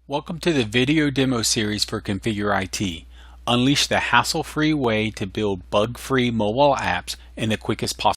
Welcome to the video demo series for Configure.IT. Unleash the hassle-free way to build bug-free mobile apps in the quickest possible.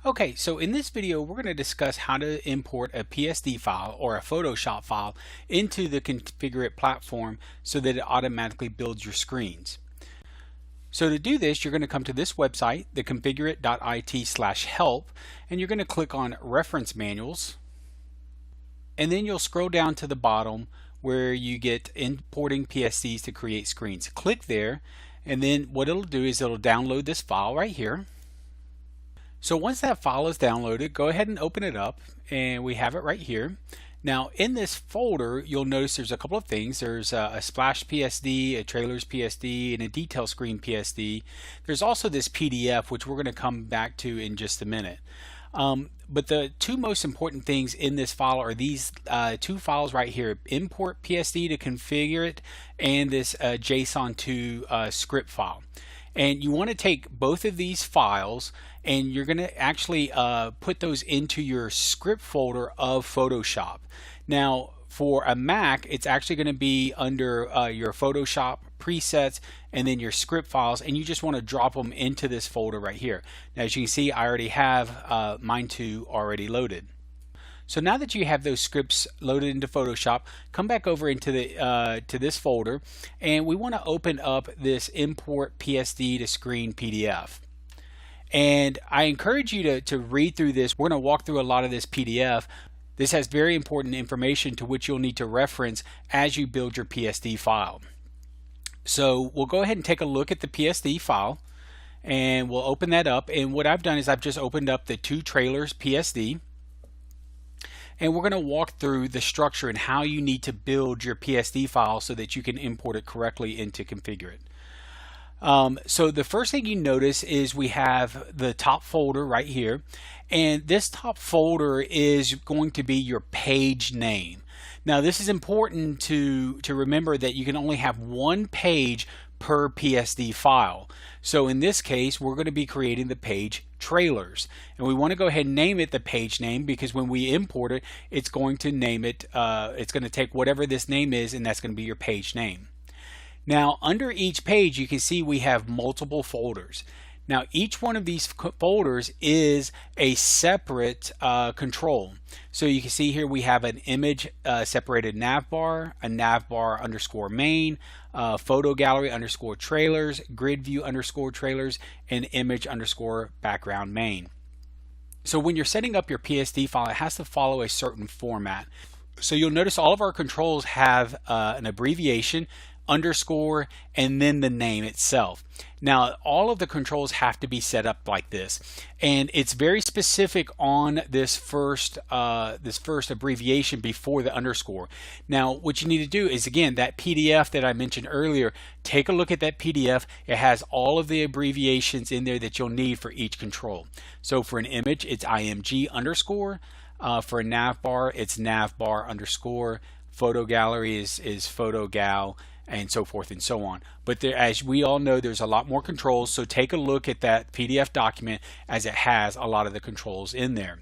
Okay, so in this video we're going to discuss how to import a PSD file or a Photoshop file into the Configure.IT platform so that it automatically builds your screens. So to do this, you're going to come to this website, the Configure.IT/help, and you're going to click on Reference Manuals. And then you'll scroll down to the bottom where you get importing PSDs to create screens. Click there, and then what it'll do is it'll download this file right here. So once that file is downloaded, go ahead and open it up, and we have it right here. Now in this folder, you'll notice there's a couple of things. There's a splash PSD, a trailers PSD, and a detail screen PSD. There's also this PDF, which we're going to come back to in just a minute. But the two most important things in this file are these two files right here: Import PSD to configure it, and this JSON2 script file. And you want to take both of these files and you're going to actually put those into your script folder of Photoshop. Now for a Mac, it's actually going to be under your Photoshop presets and then your script files, and you just want to drop them into this folder right here. Now as you can see, I already have mine two already loaded. So now that you have those scripts loaded into Photoshop, come back over into the to this folder, and we want to open up this Import PSD to Screen PDF. And I encourage you to read through this. We're going to walk through a lot of this PDF. This has very important information to which you'll need to reference as you build your PSD file. So we'll go ahead and take a look at the PSD file, and we'll open that up. And what I've done is I've just opened up the two trailers PSD, and we're going to walk through the structure and how you need to build your PSD file so that you can import it correctly into Configure.IT. So the first thing you notice is we have the top folder right here, and this top folder is going to be your page name. Now this is important to remember that you can only have one page per PSD file. So in this case, we're going to be creating the page trailers, and we want to go ahead and name it the page name, because when we import it, it's going to name it, it's going to take whatever this name is, and that's going to be your page name. Now under each page, you can see we have multiple folders. Now each one of these folders is a separate control. So you can see here we have an image separated navbar, a navbar underscore main, photo gallery underscore trailers, grid view underscore trailers, and image underscore background main. So when you're setting up your PSD file, it has to follow a certain format. So you'll notice all of our controls have an abbreviation, underscore, and then the name itself. Now all of the controls have to be set up like this, and it's very specific on this first abbreviation before the underscore. Now what you need to do is, again, that PDF that I mentioned earlier, take a look at that PDF. It has all of the abbreviations in there that you'll need for each control. So for an image, it's img underscore. For a navbar, it's navbar underscore. Photo gallery is photo gal, and so forth and so on. But there, as we all know, there's a lot more controls, so take a look at that PDF document, as it has a lot of the controls in there.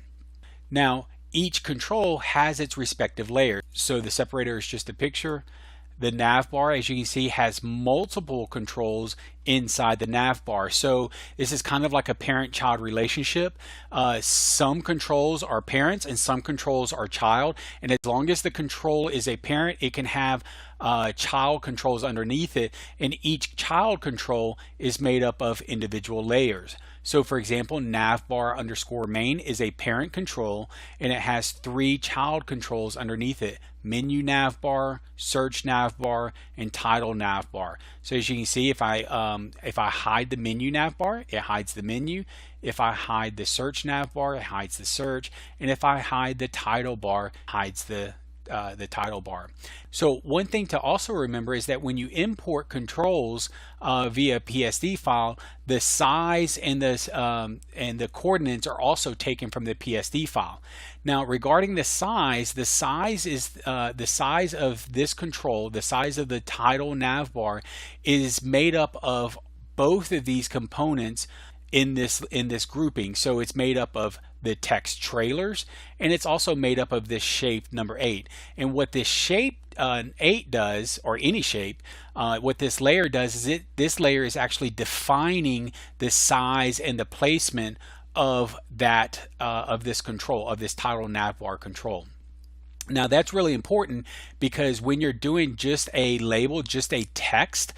Now each control has its respective layer. So the separator is just a picture. The navbar, as you can see, has multiple controls inside the navbar. So this is kind of like a parent-child relationship. Some controls are parents and some controls are child. And as long as the control is a parent, it can have child controls underneath it. And each child control is made up of individual layers. So for example, navbar underscore main is a parent control, and it has three child controls underneath it: menu navbar, search navbar, and title navbar. So as you can see, if I hide the menu navbar, it hides the menu. If I hide the search navbar, it hides the search. And if I hide the title bar, it hides the title bar. So one thing to also remember is that when you import controls via PSD file, the size and the coordinates are also taken from the PSD file. Now regarding the size is the size of this control, the size of the title navbar, is made up of both of these components in this grouping. So it's made up of the text trailers, and it's also made up of this shape number 8. And what this shape 8 does, or any shape, what this layer does is this layer is actually defining the size and the placement of that of this control, of this title navbar control. Now that's really important, because when you're doing just a label, just a text,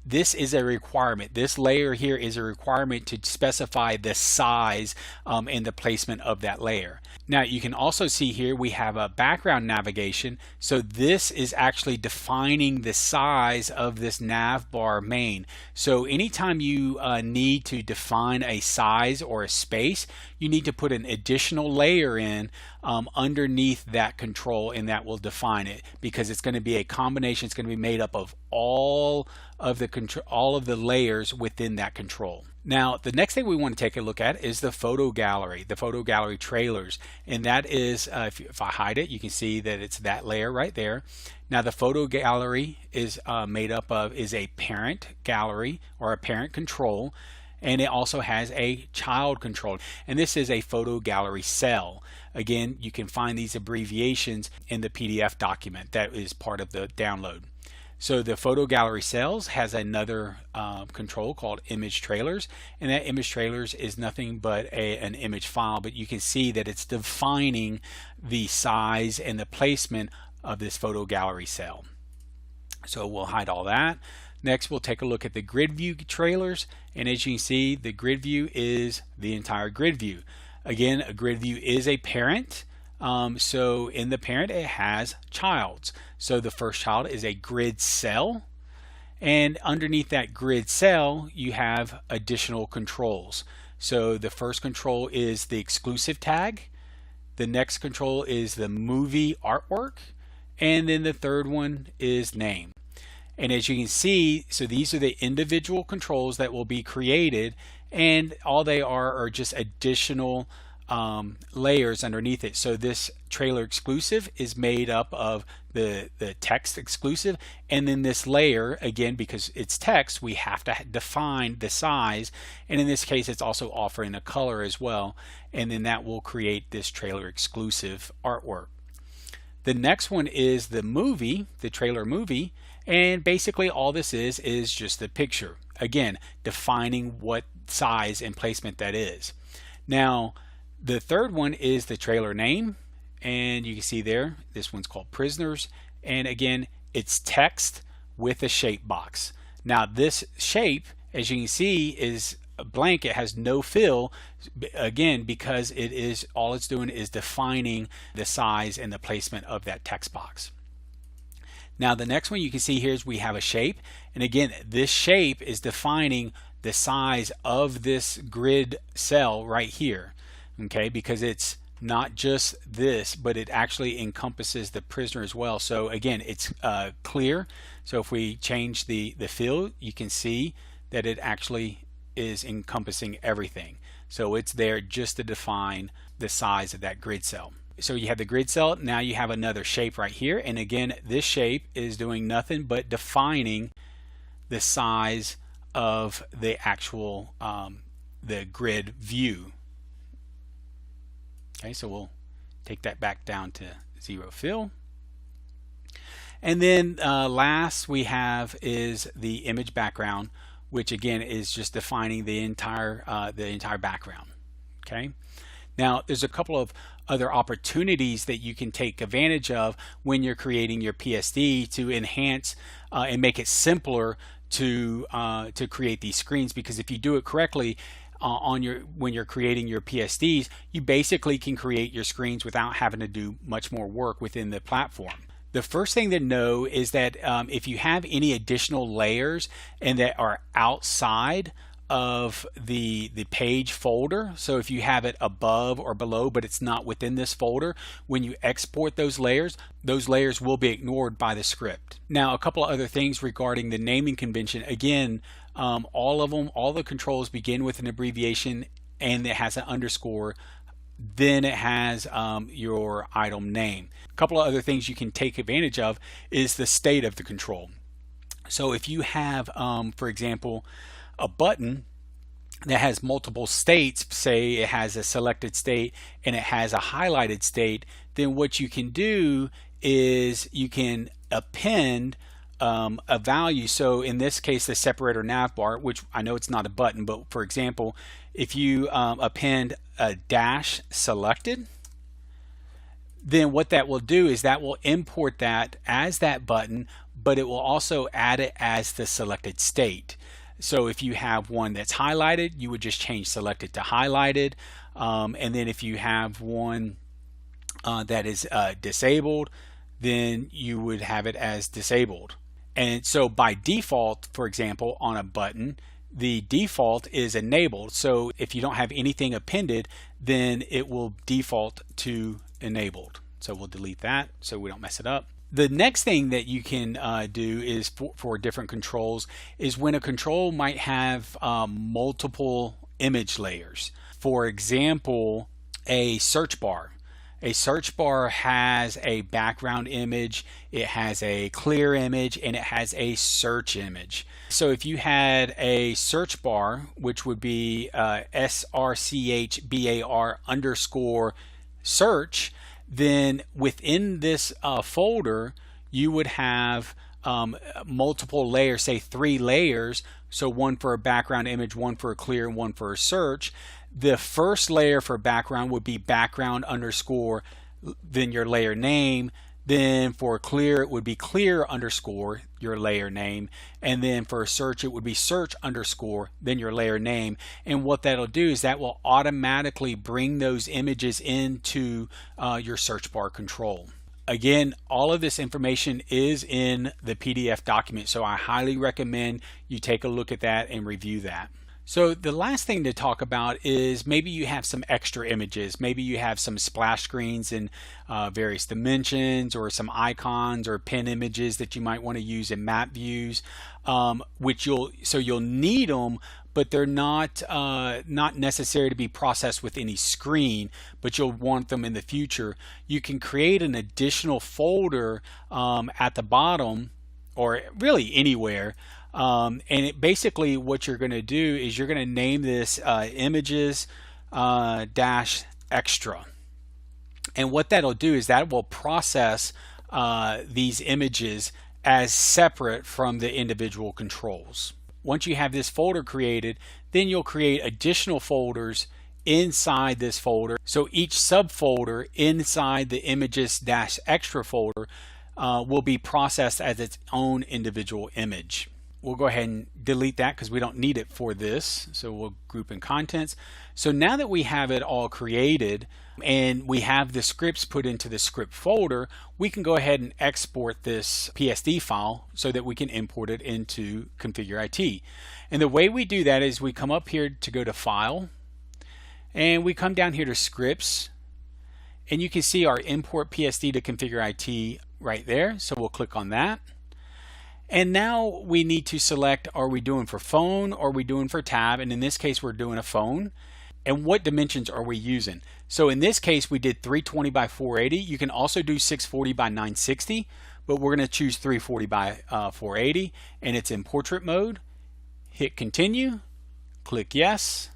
this is a requirement. This layer here is a requirement to specify the size and the placement of that layer. Now you can also see here we have a background navigation. So this is actually defining the size of this navbar main. So anytime you need to define a size or a space, you need to put an additional layer in underneath that control, and that will define it, because it's going to be a combination. It's going to be made up of all of the layers within that control. Now the next thing we want to take a look at is the photo gallery trailers, and that is if I hide it, you can see that it's that layer right there. Now the photo gallery is made up of a parent gallery, or a parent control, and it also has a child control, and this is a photo gallery cell. Again, you can find these abbreviations in the PDF document that is part of the download. So the photo gallery cells has another control called image trailers, and that image trailers is nothing but an image file, but you can see that it's defining the size and the placement of this photo gallery cell. So we'll hide all that. Next, we'll take a look at the grid view trailers, and as you can see, the grid view is the entire grid view. Again, a grid view is a parent. So in the parent, it has childs. So the first child is a grid cell, and underneath that grid cell you have additional controls. So the first control is the exclusive tag, the next control is the movie artwork, and then the third one is name. And as you can see, so these are the individual controls that will be created, and all they are just additional layers underneath it. So this trailer exclusive is made up of the text exclusive, and then this layer, again, because it's text, we have to define the size, and in this case it's also offering a color as well, and then that will create this trailer exclusive artwork. The next one is the movie, the trailer movie, and basically all this is just the picture, again defining what size and placement that is. Now the third one is the trailer name, and you can see there this one's called Prisoners, and again it's text with a shape box. Now this shape, as you can see, is blank. It has no fill, again because it is all it's doing is defining the size and the placement of that text box. Now the next one you can see here is we have a shape, and again this shape is defining the size of this grid cell right here, okay, because it's not just this, but it actually encompasses the prisoner as well. So again, it's clear. So if we change the fill, you can see that it actually is encompassing everything. So it's there just to define the size of that grid cell. So you have the grid cell, now you have another shape right here, and again this shape is doing nothing but defining the size of the actual the grid view. Okay, so we'll take that back down to 0 fill. And then last we have is the image background, which again is just defining the entire background. Okay. Now there's a couple of other opportunities that you can take advantage of when you're creating your PSD to enhance and make it simpler to create these screens, because if you do it correctly when you're creating your PSDs, you basically can create your screens without having to do much more work within the platform. The first thing to know is that if you have any additional layers and that are outside of the page folder, so if you have it above or below but it's not within this folder, when you export those layers will be ignored by the script. Now a couple of other things regarding the naming convention. Again, all the controls begin with an abbreviation and it has an underscore, then it has your item name. A couple of other things you can take advantage of is the state of the control. So if you have for example a button that has multiple states, say it has a selected state and it has a highlighted state, then what you can do is you can append a value. So in this case, the separator navbar, which I know it's not a button, but for example, if you append a dash selected, then what that will do is that will import that as that button, but it will also add it as the selected state. So if you have one that's highlighted, you would just change selected to highlighted. And then if you have one that is disabled, then you would have it as disabled. And so by default, for example, on a button, the default is enabled. So if you don't have anything appended, then it will default to enabled. So we'll delete that so we don't mess it up. The next thing that you can do is for different controls is when a control might have multiple image layers. For example, a search bar. A search bar has a background image, it has a clear image, and it has a search image. So if you had a search bar, which would be SRCHBAR underscore search, then within this folder, you would have multiple layers, say 3 layers. So one for a background image, one for a clear, and one for a search. The first layer for background would be background underscore, then your layer name. Then for clear, it would be clear underscore your layer name. And then for a search, it would be search underscore, then your layer name. And what that'll do is that will automatically bring those images into your search bar control. Again, all of this information is in the PDF document, so I highly recommend you take a look at that and review that. So the last thing to talk about is maybe you have some extra images. Maybe you have some splash screens in various dimensions, or some icons or pin images that you might want to use in map views, which you'll need them, but they're not necessary to be processed with any screen, but you'll want them in the future. You can create an additional folder at the bottom, or really anywhere. And basically what you're going to do is you're going to name this images dash extra. And what that'll do is that will process these images as separate from the individual controls. Once you have this folder created, then you'll create additional folders inside this folder. So each subfolder inside the images dash extra folder will be processed as its own individual image. We'll go ahead and delete that because we don't need it for this. So we'll group in contents. So now that we have it all created and we have the scripts put into the script folder, we can go ahead and export this PSD file so that we can import it into Configure.IT. And the way we do that is we come up here to go to File, and we come down here to Scripts, and you can see our Import PSD to Configure.IT right there. So we'll click on that. And now we need to select, are we doing for phone or are we doing for tab? And in this case, we're doing a phone. And what dimensions are we using? So in this case, we did 320 by 480. You can also do 640 by 960, but we're going to choose 340 by 480, and it's in portrait mode. Hit continue, click yes.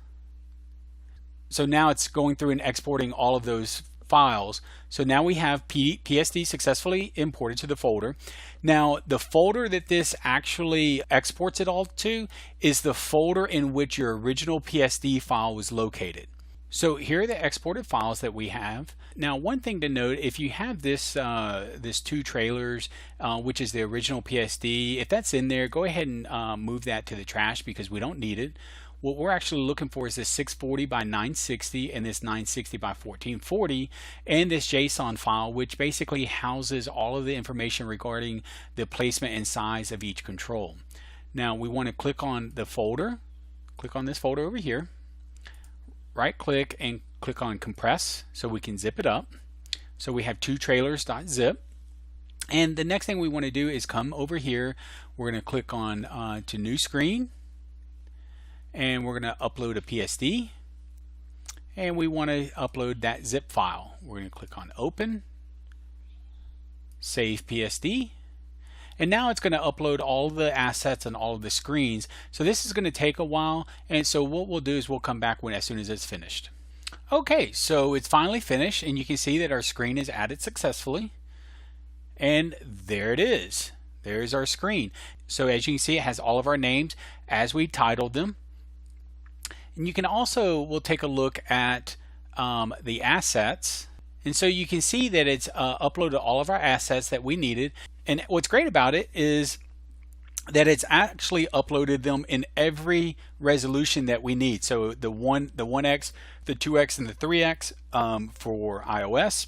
So now it's going through and exporting all of those files. So now we have PSD successfully imported to the folder. Now the folder that this actually exports it all to is the folder in which your original PSD file was located. So here are the exported files that we have. Now one thing to note, if you have this this 2 trailers, which is the original PSD, if that's in there, go ahead and move that to the trash because we don't need it. What we're actually looking for is this 640 by 960 and this 960 by 1440 and this JSON file, which basically houses all of the information regarding the placement and size of each control. Now we want to click on the folder, click on this folder over here, right click and click on compress so we can zip it up. So we have 2trailers.zip. And the next thing we want to do is come over here, we're going to click on to new screen. And we're going to upload a PSD, and we want to upload that zip file. We're going to click on open, save PSD, And now it's going to upload all the assets and all of the screens. So this is going to take a while, and so what we'll do is we'll come back as soon as it's finished. Okay, so it's finally finished, and you can see that our screen is added successfully. And there it is. There's our screen. So as you can see, it has all of our names as we titled them. And you can also, we'll take a look at the assets. And so you can see that it's uploaded all of our assets that we needed. And what's great about it is that it's actually uploaded them in every resolution that we need. So the 1x, the 2x, and the 3x for iOS,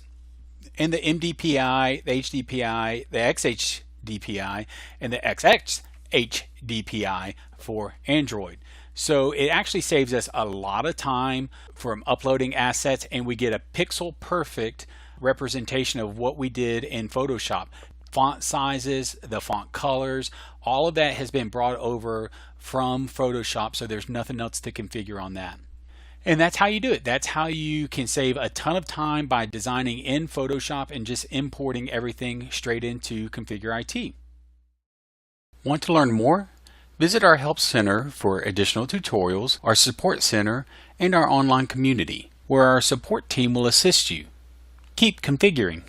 and the MDPI, the HDPI, the XHDPI, and the XXHDPI for Android. So it actually saves us a lot of time from uploading assets, and we get a pixel perfect representation of what we did in Photoshop. Font sizes, the font colors, all of that has been brought over from Photoshop, so there's nothing else to configure on that. And that's how you do it. That's how you can save a ton of time by designing in Photoshop and just importing everything straight into Configure.IT. Want to learn more? Visit our Help Center for additional tutorials, our Support Center, and our online community, where our support team will assist you. Keep configuring.